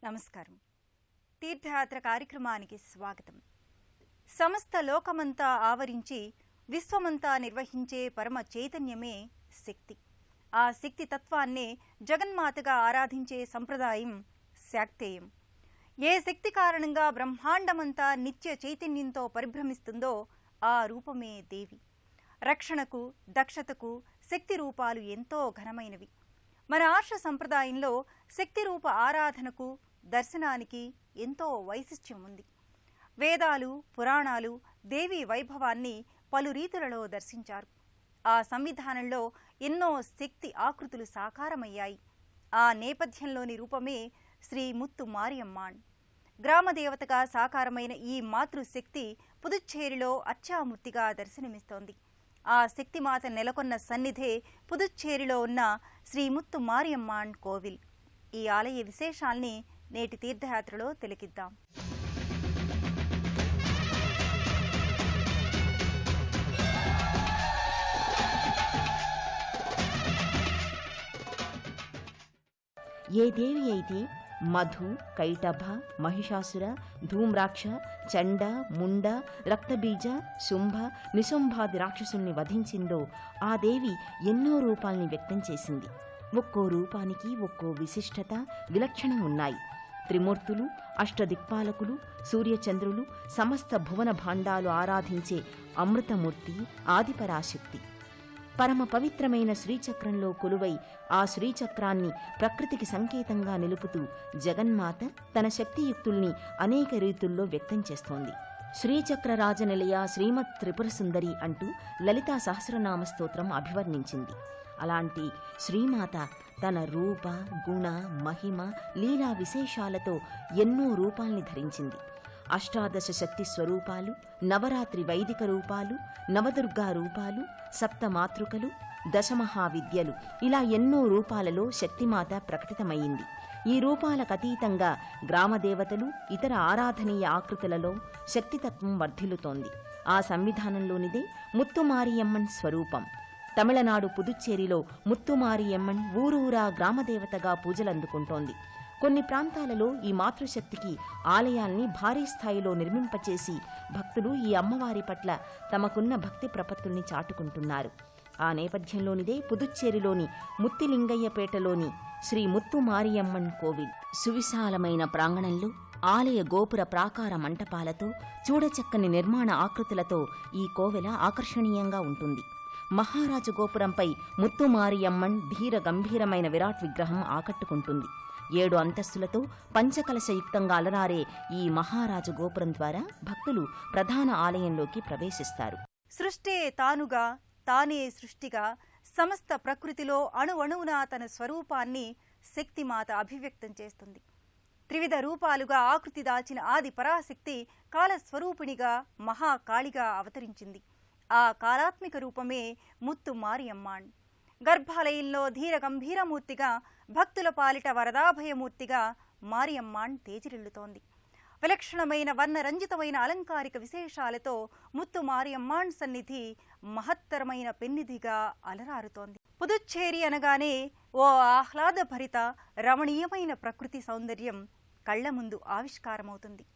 నమస్కారం. తీర్థయాత్ర కార్యక్రమానికి స్వాగతం. సమస్త లోకమంతా ఆవరించి విశ్వమంతా నిర్వహించే పరమ చైతన్యమే శక్తి. ఆ శక్తి తత్వాన్నే జగన్మాతగా ఆరాధించే సంప్రదాయం శాక్తేయం. ఏ శక్తి కారణంగా బ్రహ్మాండమంతా నిత్య చైతన్యంతో పరిభ్రమిస్తుందో ఆ రూపమే దేవి. రక్షణకు, దక్షతకు శక్తి రూపాలు ఎంతో ఘనమైనవి. మన ఆర్ష సంప్రదాయంలో శక్తి రూప ఆరాధనకు, దర్శనానికి ఎంతో వైశిష్ట్యం ఉంది. వేదాలు, పురాణాలు దేవి వైభవాన్ని పలు రీతులలో దర్శించారు. ఆ సంవిధానంలో ఎన్నో శక్తి ఆకృతులు సాకారమయ్యాయి. ఆ నేపథ్యంలోని రూపమే శ్రీ ముత్తు మారియమ్మాన్. గ్రామదేవతగా సాకారమైన ఈ మాతృశక్తి పుదుచ్చేరిలో అర్చామూర్తిగా దర్శనమిస్తోంది. ఆ శక్తిమాత నెలకొన్న సన్నిధే పుదుచ్చేరిలో ఉన్న శ్రీ ముత్తు మారియమ్మాన్ కోవిల్. ఈ ఆలయ విశేషాల్ని నేటి తీర్థయాత్రలో తిలకిద్దాం. ఏ దేవి అయితే మధు, కైటభ, మహిషాసుర, ధూమ్రాక్ష, చండ, ముండ, రక్తబీజ, శుంభ, నిశుంభాది రాక్షసుల్ని వధించిందో ఆ దేవి ఎన్నో రూపాల్ని వ్యక్తం చేసింది. ఒక్కో రూపానికి ఒక్కో విశిష్టత, విలక్షణం ఉన్నాయి. త్రిమూర్తులు, అష్టదిక్పాలకులు, సూర్యచంద్రులు, సమస్త భువన భాండాలు ఆరాధించే అమృతమూర్తి ఆదిపరాశక్తి. పరమ పవిత్రమైన శ్రీచక్రంలో కొలువై ఆ శ్రీచక్రాన్ని ప్రకృతికి సంకేతంగా నిలుపుతూ జగన్మాత తన శక్తియుక్తుల్ని అనేక రీతుల్లో వ్యక్తం చేస్తోంది. శ్రీచక్ర రాజనిలయ శ్రీమత్ త్రిపురసుందరి అంటూ లలితా సహస్రనామ స్తోత్రం అభివర్ణించింది. అలాంటి శ్రీమాత తన రూప, గుణ, మహిమ, లీలా విశేషాలతో ఎన్నో రూపాల్ని ధరించింది. అష్టాదశ శక్తి స్వరూపాలు, నవరాత్రి వైదిక రూపాలు, నవదుర్గా రూపాలు, సప్తమాతృకలు, దశమహావిద్యలు, ఇలా ఎన్నో రూపాలలో శక్తిమాత ప్రకటితమయ్యింది. ఈ రూపాలకతీతంగా గ్రామదేవతలు, ఇతర ఆరాధనీయ ఆకృతులలో శక్తితత్వం వర్ధిల్లుతోంది. ఆ సంవిధానంలోనిదే ముత్తుమారియమ్మన్ స్వరూపం. తమిళనాడు పుదుచ్చేరిలో ముత్తుమారియమ్మన్ ఊరూరా గ్రామదేవతగా పూజలందుకుంటోంది. కొన్ని ప్రాంతాలలో ఈ మాతృశక్తికి ఆలయాల్ని భారీ స్థాయిలో నిర్మింపచేసి భక్తులు ఈ అమ్మవారి పట్ల తమకున్న భక్తి ప్రపత్తుల్ని చాటుకుంటున్నారు. ఆ నేపథ్యంలోనిదే పుదుచ్చేరిలోని ముత్తిలింగయ్యపేటలోని శ్రీ ముత్తు మారియమ్మన్ కోవిల్. సువిశాలమైన ప్రాంగణంలో ఆలయ గోపుర ప్రాకార మంటపాలతో, చూడచక్కని నిర్మాణ ఆకృతులతో ఈ కోవెల ఆకర్షణీయంగా ఉంటుంది. మహారాజు గోపురంపై ముత్తు మారియమ్మన్ ధీర గంభీరమైన విరాట్ విగ్రహం ఆకట్టుకుంటుంది. 7 అంతస్తులతో పంచకలశయుక్తంగా అలరారే ఈ మహారాజు గోపురం ద్వారా భక్తులు ప్రధాన ఆలయంలోకి ప్రవేశిస్తారు. సృష్టే తానుగా, తానే సృష్టిగా సమస్త ప్రకృతిలో అణువణువున తన స్వరూపాన్ని శక్తిమాత అభివ్యక్తం చేస్తుంది. త్రివిధ రూపాలుగా ఆకృతి దాచిన ఆది పరాశక్తి కాలస్వరూపిణిగా, మహాకాళిగా అవతరించింది. ఆ కాలాత్మిక రూపమే ముత్తు మారియమ్మాన్. గర్భాలయంలో ధీర గంభీరమూర్తిగా, భక్తుల పాలిట వరదాభయమూర్తిగా మారియమ్మాన్ తేజిరిల్లుతోంది. విలక్షణమైన వర్ణరంజితమైన అలంకారిక విశేషాలతో ముత్తు మారియమ్మాన్ సన్నిధి మహత్తరమైన పెన్నిధిగా అలరారుతోంది. పుదుచ్చేరి అనగానే ఓ ఆహ్లాదభరిత రమణీయమైన ప్రకృతి సౌందర్యం కళ్ల ముందు ఆవిష్కారమవుతుంది.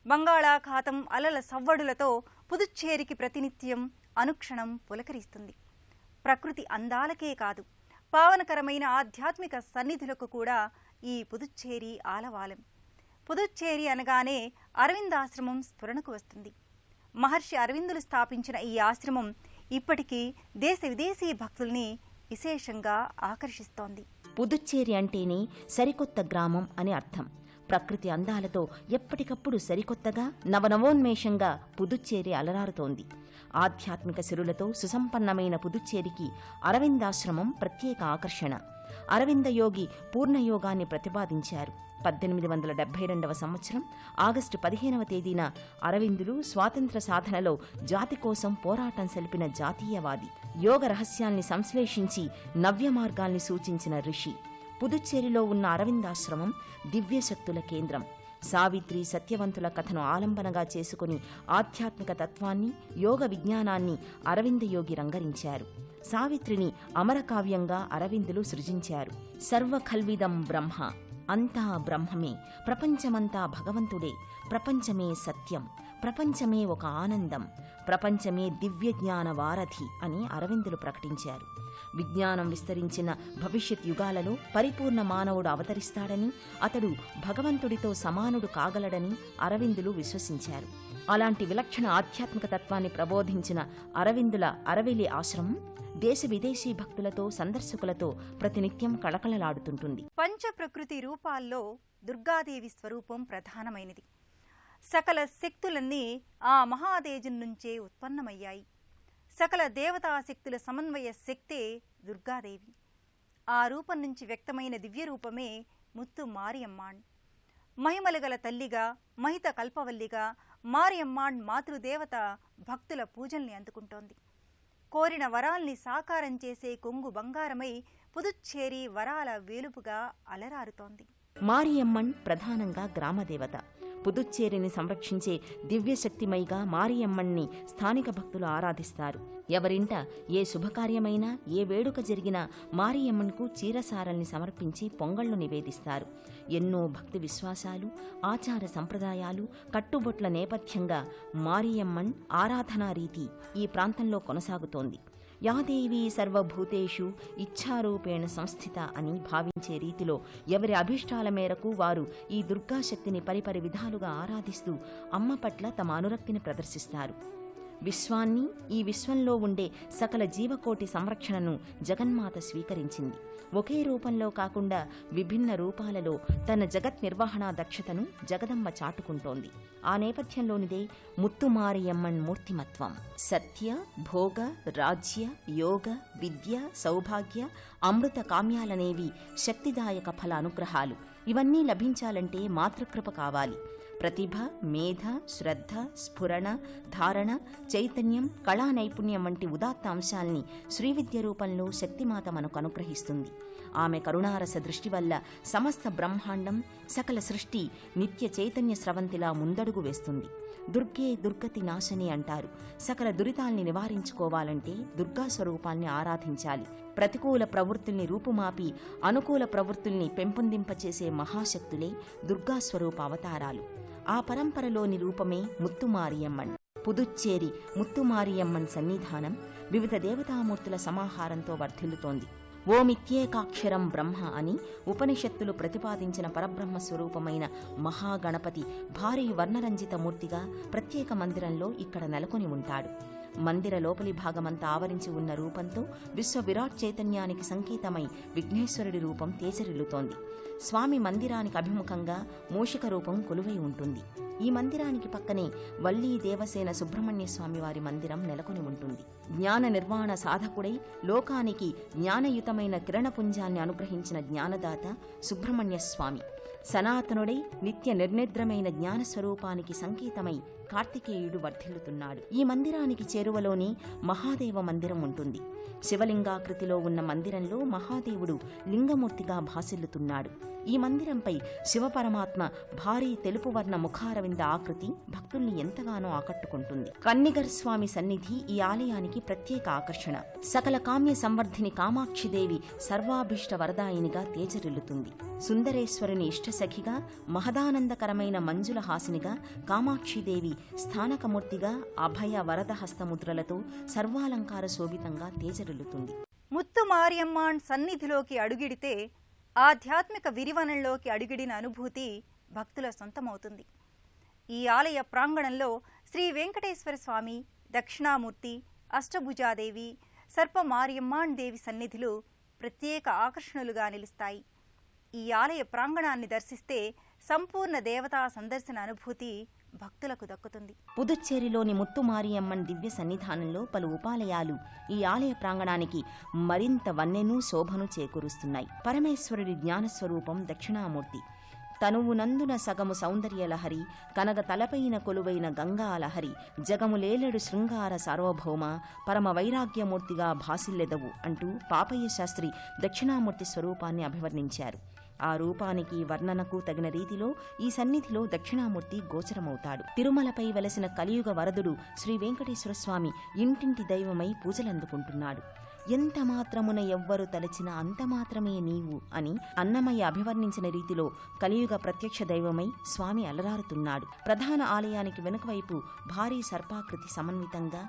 బంగాళాఖాతం అలల సవ్వడులతో పుదుచ్చేరికి ప్రతినిత్యం అనుక్షణం పులకరిస్తుంది. ప్రకృతి అందాలకే కాదు, పావనకరమైన ఆధ్యాత్మిక సన్నిధులకు కూడా ఈ పుదుచ్చేరి ఆలవాలం. పుదుచ్చేరి అనగానే అరవిందాశ్రమం స్ఫురణకు వస్తుంది. మహర్షి అరవిందులు స్థాపించిన ఈ ఆశ్రమం ఇప్పటికీ దేశ విదేశీ భక్తుల్ని విశేషంగా ఆకర్షిస్తోంది. పుదుచ్చేరి అంటేనే సరికొత్త గ్రామం అని అర్థం. ప్రకృతి అందాలతో ఎప్పటికప్పుడు సరికొత్తగా, నవనవోన్మేషంగా పుదుచ్చేరి అలరారుతోంది. ఆధ్యాత్మిక సిరులతో సుసంపన్నమైన పుదుచ్చేరికి అరవిందాశ్రమం ప్రత్యేక ఆకర్షణ. అరవిందయోగి పూర్ణయోగాన్ని ప్రతిపాదించారు. 1872 సంవత్సరం ఆగస్టు 15వ తేదీన అరవిందులు స్వాతంత్ర సాధనలో జాతి కోసం పోరాటం సలిపిన జాతీయవాది, యోగ రహస్యాల్ని సంశ్లేషించి నవ్య మార్గాల్ని సూచించిన ఋషి. పుదుచ్చేరిలో ఉన్న అరవిందాశ్రమం దివ్యశక్తుల కేంద్రం. సావిత్రి, సత్యవంతుల కథను ఆలంబనగా చేసుకుని ఆధ్యాత్మిక తత్వాన్ని, యోగ విజ్ఞానాన్ని అరవిందయోగి రంగరించారు. సావిత్రిని అమరకావ్యంగా అరవిందులు సృజించారు. సర్వఖల్విదం బ్రహ్మ, అంతా బ్రహ్మమే, ప్రపంచమంతా భగవంతుడే, ప్రపంచమే సత్యం, ప్రపంచమే ఒక ఆనందం, ప్రపంచమే దివ్యజ్ఞాన వారధి అని అరవిందులు ప్రకటించారు. విజ్ఞానం విస్తరించిన భవిష్యత్ యుగాలలో పరిపూర్ణ మానవుడు అవతరిస్తాడని, అతడు భగవంతుడితో సమానుడు కాగలడని అరవిందులు విశ్వసించారు. అలాంటి విలక్షణ ఆధ్యాత్మిక తత్వాన్ని ప్రబోధించిన అరవిందుల అరవిలి ఆశ్రమం దేశ విదేశీ భక్తులతో, సందర్శకులతో ప్రతినిత్యం కళకళలాడుతుంటుంది. పంచప్రకృతి రూపాల్లో దుర్గాదేవి స్వరూపం ప్రధానమైనది. సకల శక్తులన్నీ ఆ మహాదేజం నుంచే ఉత్పన్నమయ్యాయి. సకల దేవతాశక్తుల సమన్వయ శక్తే దుర్గాదేవి. ఆ రూపం నుంచి వ్యక్తమైన దివ్యరూపమే ముత్తు మారియమ్మాణ్. మహిమలుగల తల్లిగా, మహిత కల్పవల్లిగా మారియమ్మాణ్ మాతృదేవత భక్తుల పూజల్ని అందుకుంటోంది. కోరిన వరాల్ని సాకారం చేసే కొంగు బంగారమై పుదుచ్చేరి వరాల వేలుపుగా అలరారుతోంది. మారియమ్మన్ ప్రధానంగా గ్రామదేవత. పుదుచ్చేరిని సంరక్షించే దివ్యశక్తిమైగా మారియమ్మన్ని స్థానిక భక్తులు ఆరాధిస్తారు. ఎవరింట ఏ శుభకార్యమైనా, ఏ వేడుక జరిగినా మారియమ్మన్కు చీరసారల్ని సమర్పించి పొంగళ్లు నివేదిస్తారు. ఎన్నో భక్తి విశ్వాసాలు, ఆచార సంప్రదాయాలు, కట్టుబొట్ల నేపథ్యంగా మారియమ్మన్ ఆరాధనా రీతి ఈ ప్రాంతంలో కొనసాగుతోంది. యాదేవీ సర్వభూతేషు ఇచ్ఛారూపేణ సంస్థిత అని భావించే రీతిలో ఎవరి అభిష్టాల మేరకు వారు ఈ దుర్గాశక్తిని పరిపరి విధాలుగా ఆరాధిస్తూ అమ్మ పట్ల తమ అనురక్తిని ప్రదర్శిస్తారు. విశ్వాన్ని, ఈ విశ్వంలో ఉండే సకల జీవకోటి సంరక్షణను జగన్మాత స్వీకరించింది. ఒకే రూపంలో కాకుండా విభిన్న రూపాలలో తన జగత్ నిర్వహణా దక్షతను జగదంబ చాటుకుంటోంది. ఆ నేపథ్యంలోనిదే ముత్తుమారియమ్మన్ మూర్తిమత్వం. సత్య, భోగ, రాజ్య, యోగ, విద్య, సౌభాగ్య, అమృత కామ్యాలనేవి శక్తిదాయక ఫల అనుగ్రహాలు. ఇవన్నీ లభించాలంటే మాతృకృప కావాలి. ప్రతిభ, మేధ, శ్రద్ధ, స్ఫురణ, ధారణ, చైతన్యం, కళా నైపుణ్యం వంటి ఉదాత్త అంశాల్ని శ్రీవిద్య రూపంలో శక్తిమాత మనకు అనుగ్రహిస్తుంది. ఆమె కరుణారస దృష్టి వల్ల సమస్త బ్రహ్మాండం, సకల సృష్టి నిత్య చైతన్య స్రవంతిలా ముందడుగు వేస్తుంది. దుర్గే దుర్గతి నాశని అంటారు. సకల దురితాల్ని నివారించుకోవాలంటే దుర్గా స్వరూపాల్ని ఆరాధించాలి. ప్రతికూల ప్రవృత్తుల్ని రూపుమాపి అనుకూల ప్రవృత్తుల్ని పెంపొందింపచేసే మహాశక్తులే దుర్గాస్వరూప అవతారాలు. ఆ పరంపరలోని రూపమే ముత్తుమారియమ్మన్. పుదుచ్చేరి ముత్తుమారియమ్మన్ సన్నిధానం వివిధ దేవతామూర్తుల సమాహారంతో వర్ధిల్లుతోంది. ఓమిత్యేకాక్షరం బ్రహ్మ అని ఉపనిషత్తులు ప్రతిపాదించిన పరబ్రహ్మ స్వరూపమైన మహాగణపతి భారీ వర్ణరంజిత మూర్తిగా ప్రత్యేక మందిరంలో ఇక్కడ నెలకొని ఉంటాడు. మందిర లోపలి భాగమంతా ఆవరించి ఉన్న రూపంతో విశ్వ విరాట్ చైతన్యానికి సంకేతమై విఘ్నేశ్వరుడి రూపం తేజరిల్లుతోంది. స్వామి మందిరానికి అభిముఖంగా మూషిక రూపం కొలువై ఉంటుంది. ఈ మందిరానికి పక్కనే వల్లీ దేవసేన సుబ్రహ్మణ్య స్వామి వారి మందిరం నెలకొని ఉంటుంది. జ్ఞాన నిర్వాణ సాధకుడై లోకానికి జ్ఞానయుతమైన కిరణపుంజాన్ని అనుగ్రహించిన జ్ఞానదాత సుబ్రహ్మణ్య స్వామి. సనాతనుడై నిత్య నిర్నిద్రమైన జ్ఞానస్వరూపానికి సంకేతమై కార్తికేయుడు వర్ధిల్లుతున్నాడు. ఈ మందిరానికి చేరువలోనే మహాదేవ మందిరం ఉంటుంది. శివలింగాకృతిలో ఉన్న మందిరంలో మహాదేవుడు లింగమూర్తిగా భాసిల్లుతున్నాడు. ఈ మందిరంపై శివపరమాత్మ భారీ తెలుపు వర్ణ ముఖారవింద ఆకృతి భక్తుల్ని ఎంతగానో ఆకట్టుకుంటుంది. కన్నిగర్ స్వామి సన్నిధి ఈ ఆలయానికి ప్రత్యేక ఆకర్షణ. సకల కామ్య సంవర్ధిని కామాక్షిదేవి సర్వాభీష్ట వరదాయినిగా తేజరిల్లుతుంది. సుందరేశ్వరుని ఇష్టసఖిగా, మహదానందకరమైన మంజుల హాసినిగా కామాక్షిదేవి స్థానకమూర్తిగా అభయ వరద హస్తముద్రలతో సర్వాలంకార శోభితంగా తేజరిల్లుతుంది. ముత్తు మారియమ్మాన్ సన్నిధిలోకి అడుగిడితే ఆధ్యాత్మిక విరివనంలోకి అడుగిడిన అనుభూతి భక్తుల సొంతమవుతుంది. ఈ ఆలయ ప్రాంగణంలో శ్రీ వెంకటేశ్వర స్వామి, దక్షిణామూర్తి, అష్టభుజాదేవి, సర్ప మారియమ్మాన్ దేవి సన్నిధులు ప్రత్యేక ఆకర్షణలుగా నిలుస్తాయి. ఈ ఆలయ ప్రాంగణాన్ని దర్శిస్తే సంపూర్ణ దేవతా సందర్శన అనుభూతి భక్తులకు దక్కుతుంది. పుదుచ్చేరిలోని ముత్తుమారియమ్మన్ దివ్య సన్నిధానంలో పలు ఉపాలయాలు ఈ ఆలయ ప్రాంగణానికి మరింత వన్నెను, శోభను చేకూరుస్తున్నాయి. పరమేశ్వరుడి జ్ఞానస్వరూపం దక్షిణామూర్తి. తనువునందున సగము సౌందర్యలహరి, కనగ తలపైన కొలువైన గంగాలహరి, జగములేలెడు శృంగార సార్వభౌమ, పరమ వైరాగ్యమూర్తిగా భాసిల్లెదవు అంటూ పాపయ్య శాస్త్రి దక్షిణామూర్తి స్వరూపాన్ని అభివర్ణించారు. ఆ రూపానికి, వర్ణనకు తగిన రీతిలో ఈ సన్నిధిలో దక్షిణామూర్తి గోచరమవుతాడు. తిరుమలపై వెలసిన కలియుగ వరదుడు శ్రీ వెంకటేశ్వర స్వామి ఇంటింటి దైవమై పూజలందుకుంటున్నాడు. ఎంత మాత్రమున ఎవ్వరు తలచిన అంత మాత్రమే నీవు అని అన్నమయ్య అభివర్ణించిన రీతిలో కలియుగ ప్రత్యక్ష దైవమై స్వామి అలరారుతున్నాడు. ప్రధాన ఆలయానికి వెనుకవైపు భారీ సర్పాకృతి సమన్వితంగా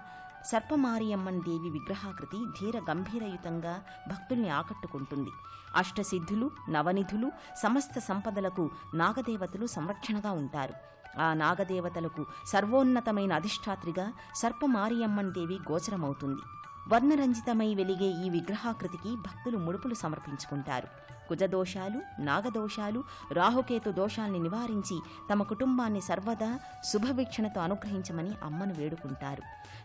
సర్పమారియమ్మన్ దేవి విగ్రహాకృతి ధీర గంభీరయుతంగా భక్తుల్ని ఆకట్టుకుంటుంది. అష్టసిద్ధులు, నవనిధులు, సమస్త సంపదలకు నాగదేవతలు సంరక్షణగా ఉంటారు. ఆ నాగదేవతలకు సర్వోన్నతమైన అధిష్టాత్రిగా సర్పమారియమ్మన్ దేవి గోచరమవుతుంది. వర్ణరంజితమై వెలిగే ఈ విగ్రహాకృతికి భక్తులు ముడుపులు సమర్పించుకుంటారు. కుజదోషాలు, నాగదోషాలు, రాహుకేతు దోషాల్ని నివారించి తమ కుటుంబాన్ని సర్వదా శుభవీక్షణతో అనుగ్రహించమని అమ్మను వేడుకుంటారు.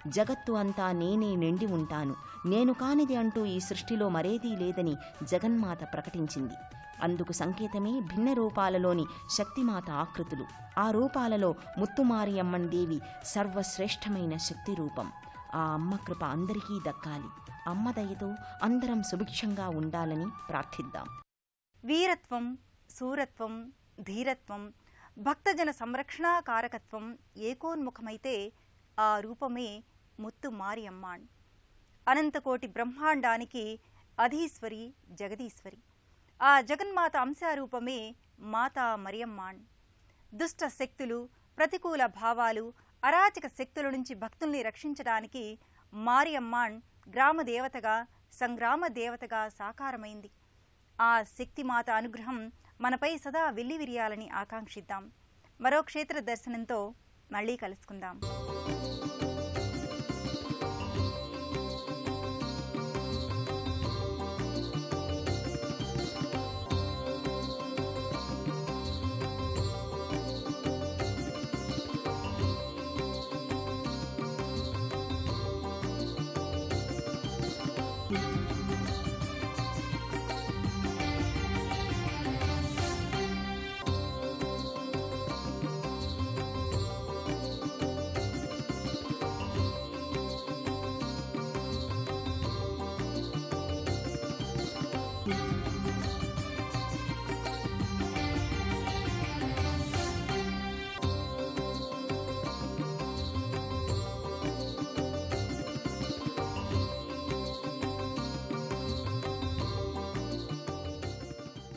జగత్తు అంతా నేనే నిండి ఉంటాను, నేను కానిది అంటూ ఈ సృష్టిలో మరేదీ లేదని జగన్మాత ప్రకటించింది. అందుకు సంకేతమే భిన్న రూపాలలోని శక్తిమాత ఆకృతులు. ఆ రూపాలలో ముత్తుమారియమ్మన్ దేవి సర్వశ్రేష్టమైన శక్తి రూపం. ఆ అమ్మ కృప అందరికీ దక్కాలి. అమ్మ దయతో అందరం సుభిక్షంగా ఉండాలని ప్రార్థిద్దాం. వీరత్వం, శూరత్వం, ధీరత్వం, భక్తజన సంరక్షణా కారకత్వం ఏకోన్ముఖమైతే ఆ రూపమే ముత్తు మారియమ్మాణ్. అనంతకోటి బ్రహ్మాండానికి అధీశ్వరి, జగదీశ్వరి. ఆ జగన్మాత అంశారూపమే మాతా మరియమ్మాణ్. దుష్ట శక్తులు, ప్రతికూల భావాలు, అరాచక శక్తుల నుంచి భక్తుల్ని రక్షించడానికి మారియమ్మాణ్ గ్రామదేవతగా, సంగ్రామ దేవతగా సాకారమైంది. ఆ శక్తిమాత అనుగ్రహం మనపై సదా వెల్లివిరియాలని ఆకాంక్షిద్దాం. మరో క్షేత్ర దర్శనంతో మళ్ళీ కలుసుకుందాం.